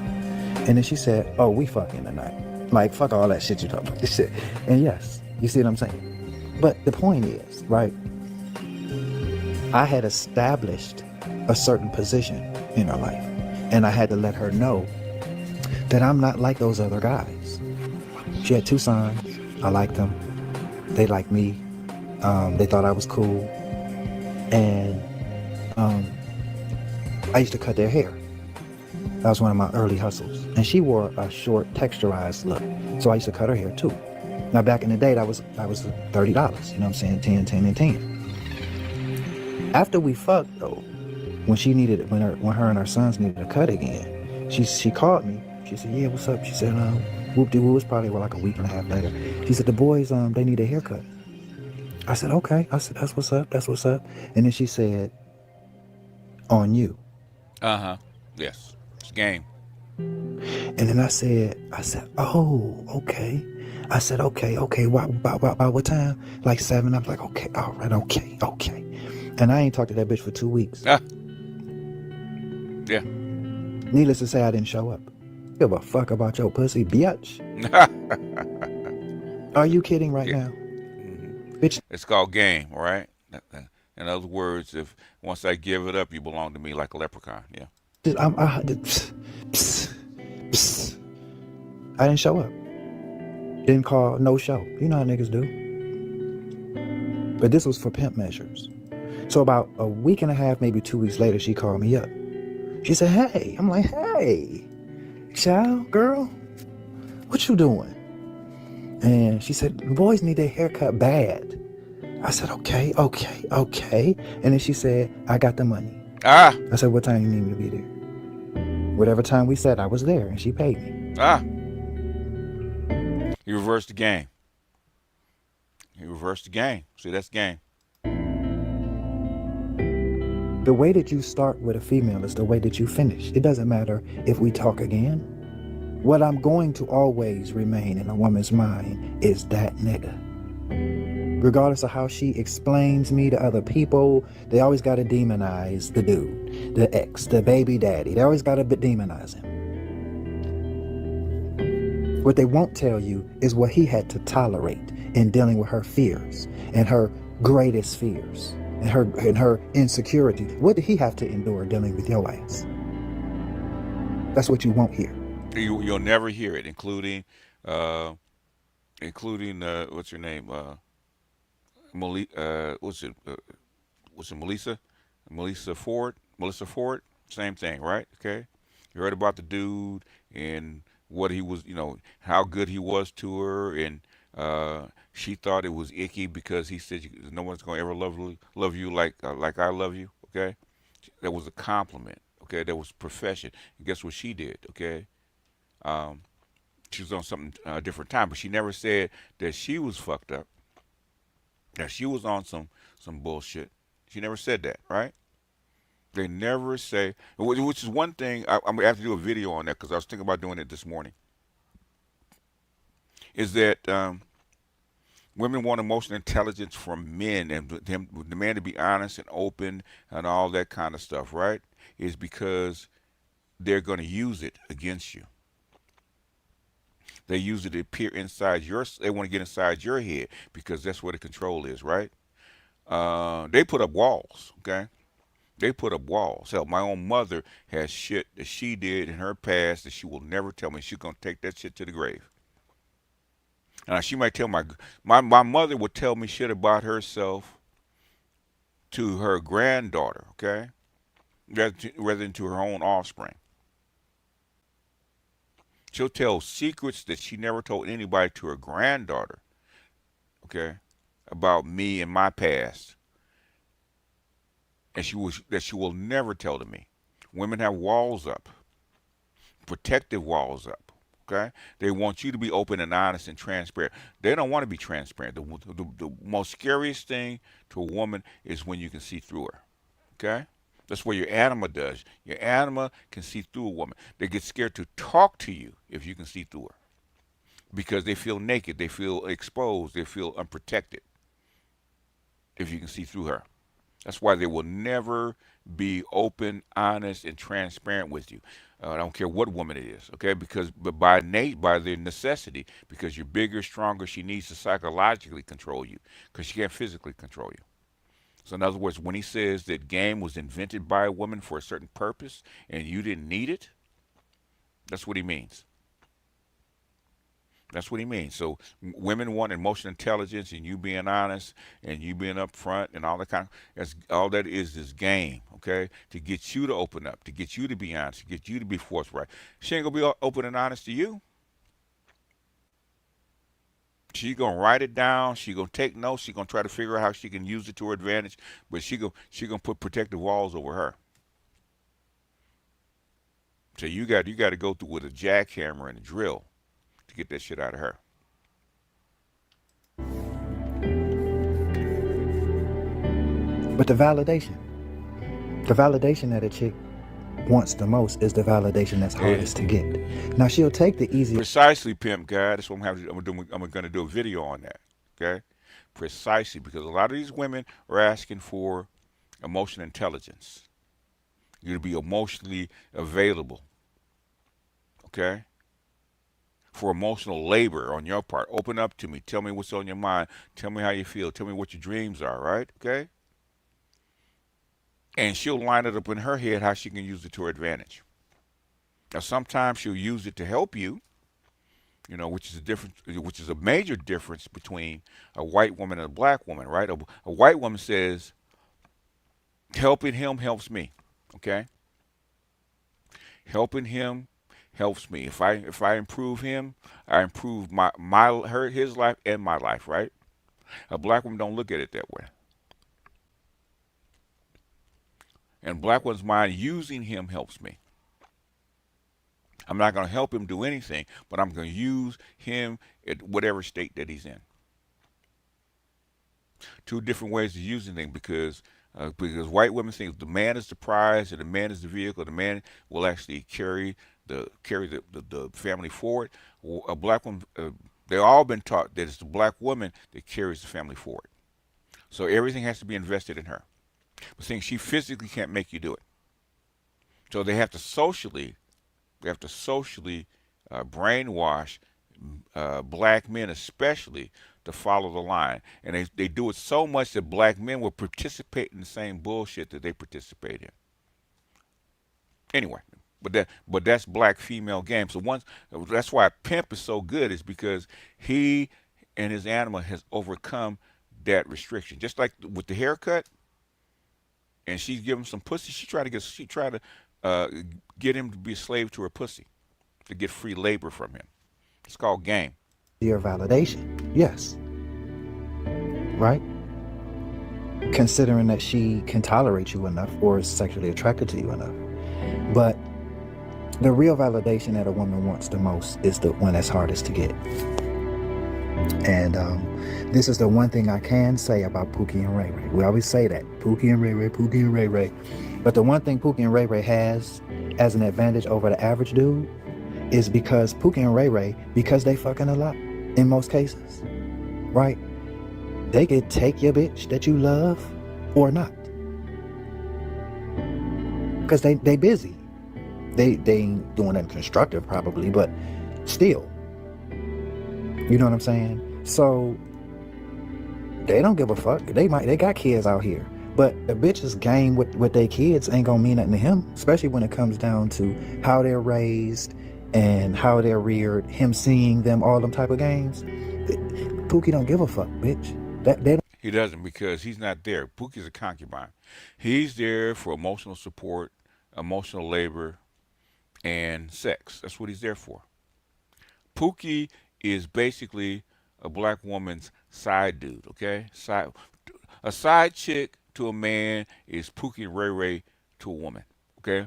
And then she said, oh, we fucking tonight. Like, fuck all that shit you talking about, this shit. And yes, you see what I'm saying? But the point is, right, I had established a certain position in her life, and I had to let her know that I'm not like those other guys. She had 2 sons. I liked them. They liked me. They thought I was cool. And I used to cut their hair. That was one of my early hustles. And she wore a short, texturized look. So I used to cut her hair too. Now back in the day, that was $30, you know what I'm saying? 10, 10, and 10. After we fucked though, when her and her sons needed a cut again, she called me. She said, yeah, what's up? She said, whoop-de-woo. It was probably like a week and a half later. She said, the boys, they need a haircut. I said, okay. I said, that's what's up. That's what's up. And then she said, on you. Yes. It's game. And then I said, oh, okay. I said, okay. By what time? Like 7. I was like, okay, all right, okay. And I ain't talked to that bitch for 2 weeks. Yeah. Needless to say, I didn't show up. Give a fuck about your pussy, bitch. Are you kidding right now? Bitch. It's called game, right? In other words, if once I give it up, you belong to me like a leprechaun. Yeah. I didn't show up. Didn't call, no show. You know how niggas do. But this was for pimp measures. So about a week and a half, maybe 2 weeks later, she called me up. She said, hey. I'm like, hey, child, girl, what you doing? And she said, the boys need their haircut bad. I said, okay. And then she said, I got the money. I said, what time you need me to be there? Whatever time we said, I was there, and she paid me. You reversed the game. See, that's game. The way that you start with a female is the way that you finish. It doesn't matter if we talk again. What I'm going to always remain in a woman's mind is that nigga. Regardless of how she explains me to other people, they always got to demonize the dude, the ex, the baby daddy. They always got to demonize him. What they won't tell you is what he had to tolerate in dealing with her fears and her greatest fears and her insecurity. What did he have to endure dealing with your ass? That's what you won't hear. You'll never hear it, including what's her name? Melissa Ford. Same thing, right? Okay. You heard about the dude and what he was, how good he was to her, and she thought it was icky because he said no one's gonna ever love you like I love you. Okay. That was a compliment. Okay. That was profession. And guess what she did? Okay. She was on something different time, but she never said that she was fucked up, that she was on some bullshit. She never said that, right? They never say, which is one thing I'm gonna have to do a video on that because I was thinking about doing it this morning. Is that women want emotional intelligence from men, and the man to be honest and open and all that kind of stuff, right? Is because they're going to use it against you. They use it to peer inside they want to get inside your head because that's where the control is, right? They put up walls, okay? They put up walls. Hell, my own mother has shit that she did in her past that she will never tell me. She's going to take that shit to the grave. And she might tell my mother would tell me shit about herself to her granddaughter, okay, rather than to her own offspring. She'll tell secrets that she never told anybody to her granddaughter, okay, about me and my past, and she will never tell to me. Women have walls up, protective walls up. Okay, they want you to be open and honest and transparent. They don't want to be transparent. The most scariest thing to a woman is when you can see through her. Okay, that's what your anima does. Your anima can see through a woman. They get scared to talk to you if you can see through her because they feel naked, they feel exposed, they feel unprotected if you can see through her. That's why they will never be open, honest, and transparent with you. I don't care what woman it is, okay? But by their necessity, because you're bigger, stronger, she needs to psychologically control you, because she can't physically control you. So in other words, when he says that game was invented by a woman for a certain purpose and you didn't need it, that's what he means. That's what he means. So women want emotional intelligence and you being honest and you being upfront and all that all that is game, okay? To get you to open up, to get you to be honest, to get you to be forthright. She ain't gonna be open and honest to you. She's gonna write it down. She's gonna take notes. She's gonna try to figure out how she can use it to her advantage. But she gonna put protective walls over her. So you got to go through with a jackhammer and a drill to get that shit out of her. But the validation that a chick wants the most is the validation that's hardest to get. Now she'll take the easy. Precisely, pimp guy. That's what I'm going to do a video on that. Okay, precisely, because a lot of these women are asking for emotional intelligence. You to be emotionally available. Okay. For emotional labor on your part. Open up to me. Tell me what's on your mind. Tell me how you feel. Tell me what your dreams are, right? Okay? And she'll line it up in her head how she can use it to her advantage. Now, sometimes she'll use it to help you, which is a major difference between a white woman and a black woman, right? A white woman says, helping him helps me, okay? Helping him helps me. If I improve him, I improve his life and my life, right? A black woman don't look at it that way. And black one's mind, using him helps me. I'm not going to help him do anything, but I'm going to use him at whatever state that he's in. Two different ways of using things because white women think the man is the prize and the man is the vehicle. The man will actually carry the family forward. A black woman, they've all been taught that it's the black woman that carries the family forward. So everything has to be invested in her. But saying she physically can't make you do it. So they have to socially brainwash black men especially to follow the line. And they do it so much that black men will participate in the same bullshit that they participate in. Anyway, but that's black female game. So that's why pimp is so good, is because he and his animal has overcome that restriction. Just like with the haircut, and she's giving him some pussy. She tried to get him to be a slave to her pussy, to get free labor from him. It's called game. Your validation, yes, right? Considering that she can tolerate you enough or is sexually attracted to you enough. But the real validation that a woman wants the most is the one that's hardest to get. And this is the one thing I can say about Pookie and Ray Ray. We always say that, Pookie and Ray Ray, Pookie and Ray Ray. But the one thing Pookie and Ray Ray has as an advantage over the average dude is because Pookie and Ray Ray, because they fucking a lot in most cases, right? They could take your bitch that you love or not. Because they busy. They ain't doing anything constructive probably, but still. You know what I'm saying? So they don't give a fuck. They got kids out here. But a bitch's game with their kids ain't gonna mean nothing to him, especially when it comes down to how they're raised and how they're reared, him seeing them, all them type of games. Pookie don't give a fuck, bitch. That they don't. He doesn't, because he's not there. Pookie's a concubine. He's there for emotional support, emotional labor, and sex. That's what he's there for. Pookie is basically a black woman's side dude, okay? A side chick to a man is Pookie and Ray Ray to a woman, okay?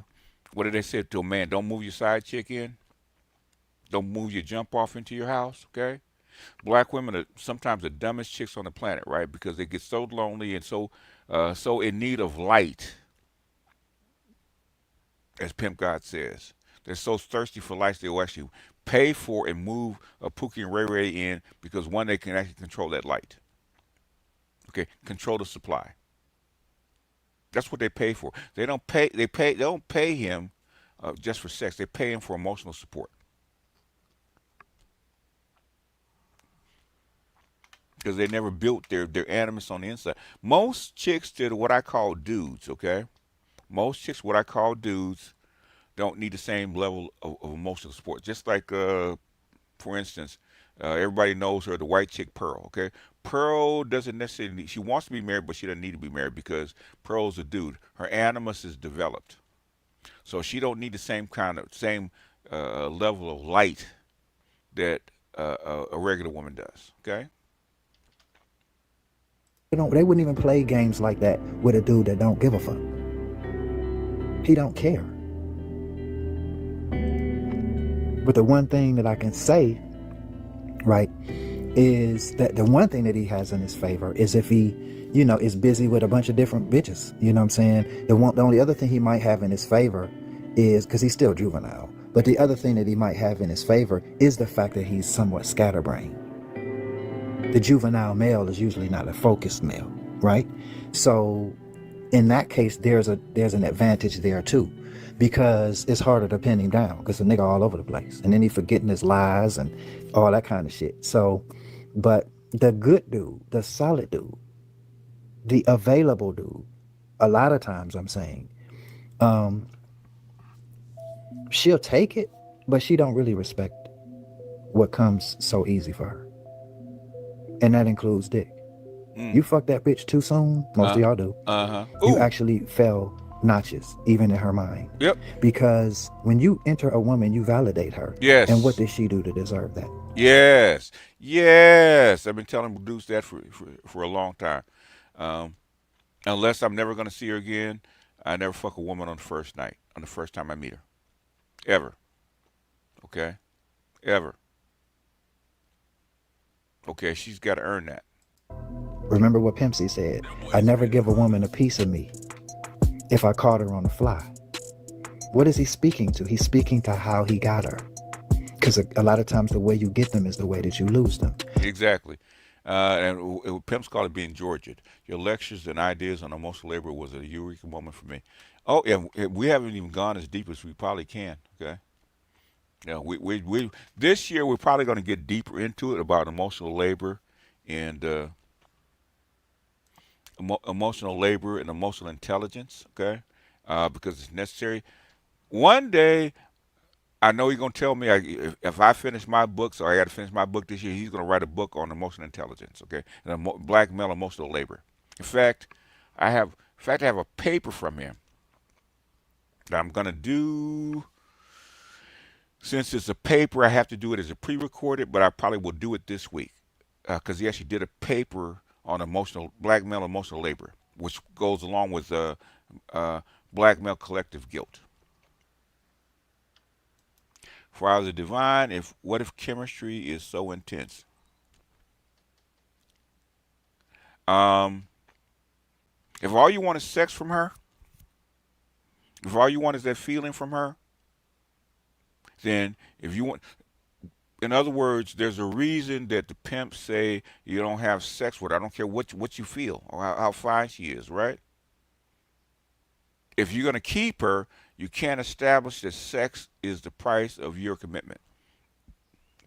What did they say to a man? Don't move your side chick in. Don't move your jump off into your house, okay? Black women are sometimes the dumbest chicks on the planet, right? Because they get so lonely and so in need of light, as Pimp God says. They're so thirsty for light they will actually pay for and move a Pookie and Ray Ray in, because one, they can actually control that light. Okay, control the supply. That's what they pay for. They don't pay. They don't pay him just for sex. They pay him for emotional support. Because they never built their animus on the inside. Most chicks that are what I call dudes, okay? Most chicks, what I call dudes, don't need the same level of emotional support. Just like, for instance, everybody knows her, the white chick Pearl, okay? Pearl doesn't necessarily need, she wants to be married, but she doesn't need to be married because Pearl's a dude. Her animus is developed. So she don't need the same level of light that a regular woman does, okay? They wouldn't even play games like that with a dude that don't give a fuck. He don't care. But the one thing that I can say, right, is that the one thing that he has in his favor is if he, is busy with a bunch of different bitches. You know what I'm saying? The only other thing he might have in his favor is, because he's still juvenile, but the other thing that he might have in his favor is the fact that he's somewhat scatterbrained. The juvenile male is usually not a focused male, right? So in that case, there's an advantage there too, because it's harder to pin him down because the nigga all over the place, and then he forgetting his lies and all that kind of shit. So, but the good dude, the solid dude, the available dude, a lot of times I'm saying, she'll take it, but she don't really respect what comes so easy for her. And that includes dick. You fuck that bitch too soon, most of y'all do. You actually fell notches, even in her mind. Yep. Because when you enter a woman, you validate her. Yes. And what did she do to deserve that? Yes. Yes. I've been telling dudes that for a long time. Unless I'm never going to see her again, I never fuck a woman on the first night, on the first time I meet her. Ever. Okay? Ever. Okay, she's got to earn that. Remember what Pimp C said, I never give a woman a piece of me if I caught her on the fly. What is he speaking to? He's speaking to how he got her. Because a lot of times the way you get them is the way that you lose them. Exactly. And Pimp's called it being Georgian. Your lectures and ideas on emotional labor was a eureka moment for me. Oh, yeah, we haven't even gone as deep as we probably can, okay? Yeah, we this year we're probably going to get deeper into it about emotional labor and emotional labor and emotional intelligence, okay? Because it's necessary. One day, I know he's going to tell me if I finish my book, so I got to finish my book this year, he's going to write a book on emotional intelligence, okay? And black male emotional labor. In fact, I have a paper from him that I'm going to do. Since it's a paper, I have to do it as a pre-recorded, but I probably will do it this week because he actually did a paper on black male emotional labor, which goes along with black male collective guilt. For I was a divine, what if chemistry is so intense? If all you want is sex from her, if all you want is that feeling from her, then if you want, in other words, there's a reason that the pimps say you don't have sex with her. I don't care what you feel or how fine she is, right? If you're going to keep her, you can't establish that sex is the price of your commitment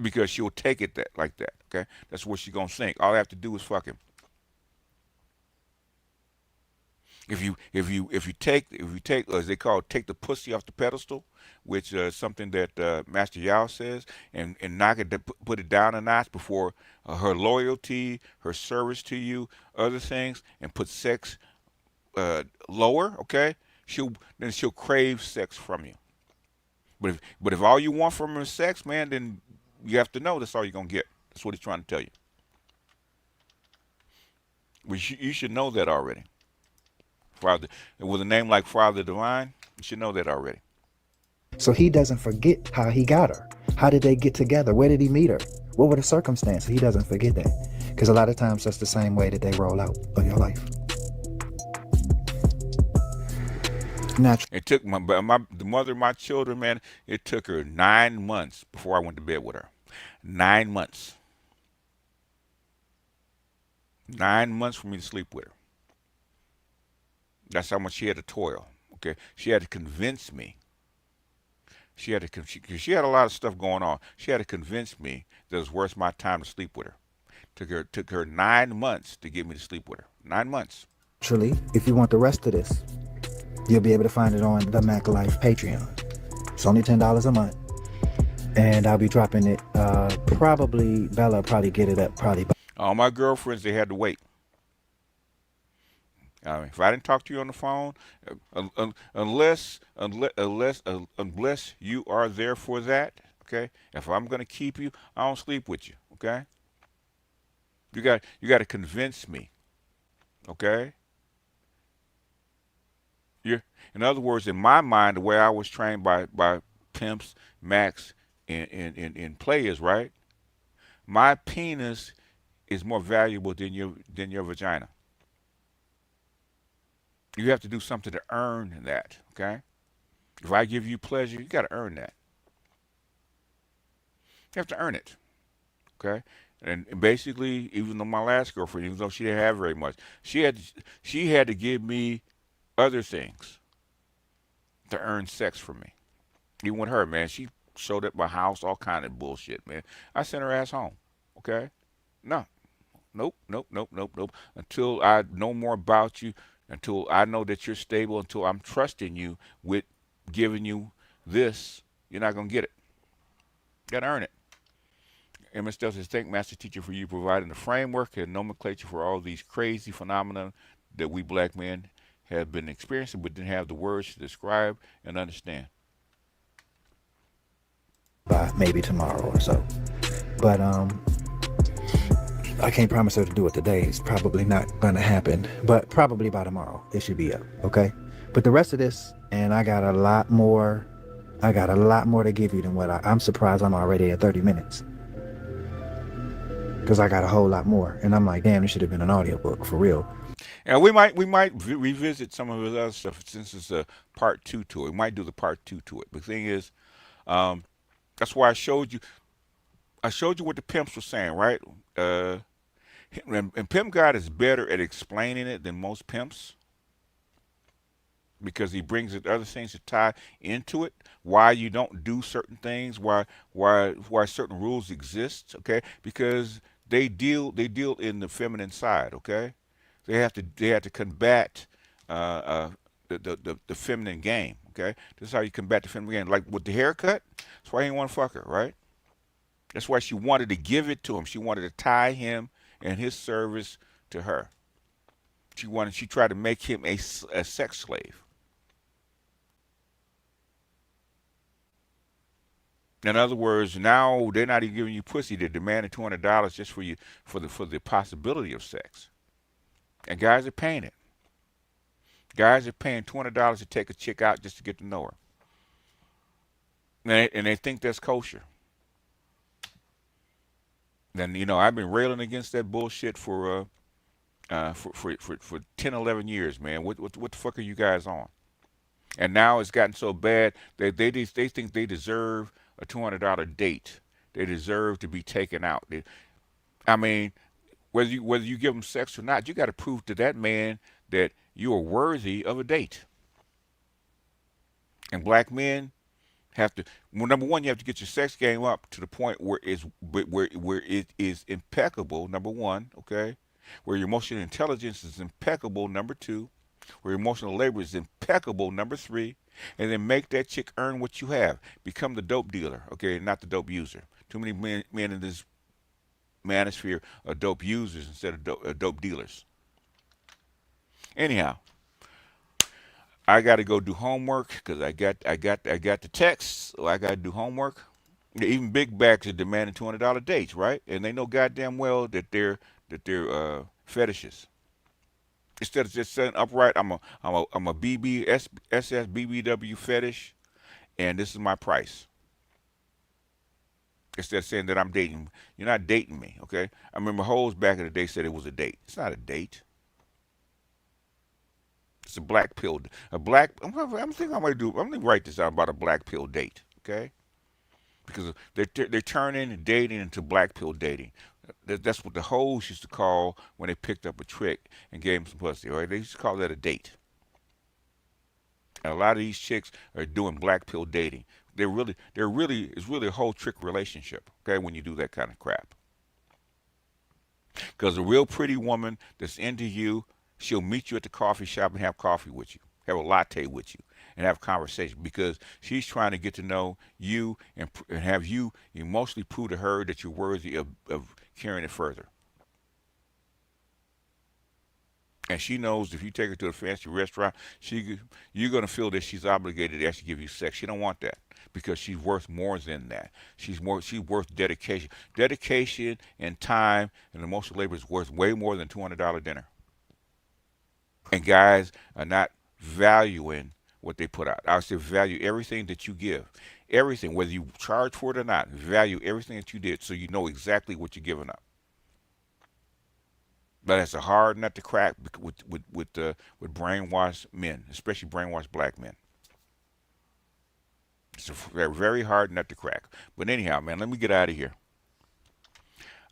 because she'll take it like that, okay? That's what she's going to think. All I have to do is fuck him. If you take as they call it, take the pussy off the pedestal, which is something that Master Yao says, and knock it, put it down a notch before her loyalty, her service to you, other things, and put sex lower, okay, she'll crave sex from you. But if all you want from her is sex, man, then you have to know that's all you're gonna get. That's what he's trying to tell you. You should know that already. Father, with a name like Father Divine, you should know that already. So he doesn't forget how he got her. How did they get together? Where did he meet her? What were the circumstances? He doesn't forget that. Because a lot of times that's the same way that they roll out of your life. Natural. It took the mother of my children, man. It took her 9 months before I went to bed with her. 9 months. 9 months for me to sleep with her. That's how much she had to toil. Okay, she had to convince me. She had a lot of stuff going on. She had to convince me that it was worth my time to sleep with her. Took her 9 months to get me to sleep with her. 9 months. Naturally, if you want the rest of this, you'll be able to find it on the Mac Life Patreon. It's only $10 a month, and I'll be dropping it. Probably Bella probably get it up probably. All my girlfriends, they had to wait. If I didn't talk to you on the phone, unless you are there for that, okay. If I'm gonna keep you, I don't sleep with you, okay. You got to convince me, okay. In other words, in my mind, the way I was trained by pimps, Macs, in players, right? My penis is more valuable than your vagina. You have to do something to earn that, okay? If I give you pleasure, you got to earn that. You have to earn it, okay? And basically, even though my last girlfriend, even though she didn't have very much, she had to give me other things to earn sex from me. Even with her, man, she showed up at my house, all kind of bullshit, man. I sent her ass home, okay? No, nope. Until I know more about you, until I know that you're stable, until I'm trusting you with giving you this, you're not going to get it. You got to earn it. Emmett Stelz says, thank Master Teacher for you providing the framework and nomenclature for all these crazy phenomena that we black men have been experiencing but didn't have the words to describe and understand. By maybe tomorrow or so. But I can't promise her to do it today. It's probably not going to happen, but probably by tomorrow it should be up, okay? But the rest of this, and I got a lot more to give you than what I'm surprised I'm already at 30 minutes. Because I got a whole lot more, and I'm like, damn, this should have been an audiobook for real. And we might revisit some of his other stuff since it's a part 2 to it. We might do the part 2 to it. The thing is, that's why I showed you what the pimps were saying, right? And Pimp God is better at explaining it than most pimps because he brings other things to tie into it. Why you don't do certain things, why certain rules exist, okay? Because they deal in the feminine side, okay? They have to combat the feminine game, okay? This is how you combat the feminine game. Like with the haircut, that's why he didn't want to fuck her, right? That's why she wanted to give it to him. She wanted to tie him and his service to her. She tried to make him a sex slave. In other words, now they're not even giving you pussy. They're demanding $200 just for the possibility of sex. And guys are paying it. Guys are paying $200 to take a chick out just to get to know her. And they think that's kosher. And I've been railing against that bullshit for 10, 11 years, man. What the fuck are you guys on? And now it's gotten so bad that they think they deserve a $200 date. They deserve to be taken out. Whether you give them sex or not, you got to prove to that man that you are worthy of a date. And black men have to. Well, number one, you have to get your sex game up to the point where it is impeccable. Number one, okay, where your emotional intelligence is impeccable. Number two, where emotional labor is impeccable, number 3, and then make that chick earn what you have. Become the dope dealer, okay, not the dope user. Too many men in this manosphere are dope users instead of dope dealers. Anyhow, I got to go do homework because I got the text, so I got to do homework. Even big bags are demanding $200 dates, right? And they know goddamn well that they're fetishes. Instead of just saying upright, I'm a SS BBW fetish, and this is my price. Instead of saying that I'm dating, you're not dating me, okay? I remember hoes back in the day said it was a date. It's not a date. It's a black pill. I'm thinking I'm gonna write this out about a black pill date, okay? Because they're turning dating into black pill dating. That's what the hoes used to call when they picked up a trick and gave them some pussy. Right? They used to call that a date. And a lot of these chicks are doing black pill dating. It's really a whole trick relationship. Okay, when you do that kind of crap. Because a real pretty woman that's into you, she'll meet you at the coffee shop and have coffee with you, have a latte with you, and have a conversation because she's trying to get to know you and have you emotionally prove to her that you're worthy of carrying it further. And she knows if you take her to a fancy restaurant, you're going to feel that she's obligated to actually give you sex. She don't want that because she's worth more than that. She's worth dedication. Dedication and time and emotional labor is worth way more than $200 dinner. And guys are not valuing what they put out. I would say value everything that you give. Everything, whether you charge for it or not, value everything that you did so you know exactly what you're giving up. But it's a hard nut to crack with brainwashed men, especially brainwashed black men. It's a very hard nut to crack. But anyhow, man, let me get out of here.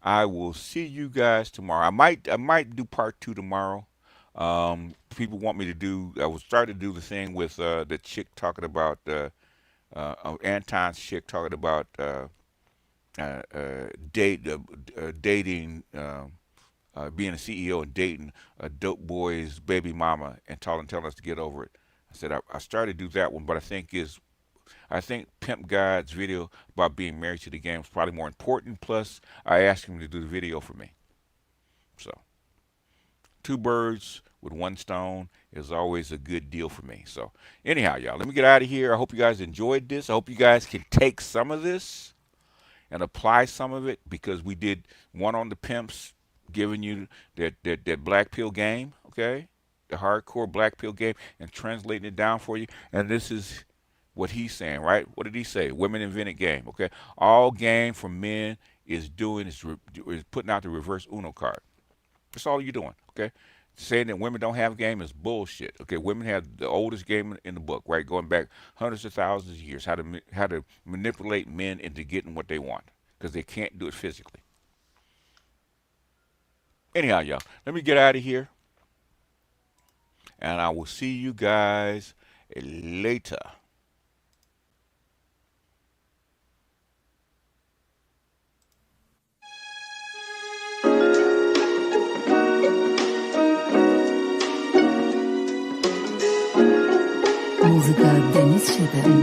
I will see you guys tomorrow. I might do part 2 tomorrow. People want me to do. I was starting to do the thing with the chick talking about Anton's chick talking about dating. Being a CEO and dating a dope boy's baby mama and telling us to get over it. I said I started to do that one, but I think Pimp God's video about being married to the game is probably more important. Plus, I asked him to do the video for me. So, 2 birds with 1 stone is always a good deal for me. So, anyhow, y'all, let me get out of here. I hope you guys enjoyed this. I hope you guys can take some of this and apply some of it because we did one on the pimps, giving you that black pill game, okay? The hardcore black pill game and translating it down for you. And this is what he's saying, right? What did he say? Women invented game, okay? All game for men is putting out the reverse Uno card. That's all you're doing, okay? Saying that women don't have game is bullshit, okay? Women have the oldest game in the book, right? Going back hundreds of thousands of years, how to manipulate men into getting what they want because they can't do it physically. Anyhow, y'all, let me get out of here. And I will see you guys later. Muzyka Denis Siedem.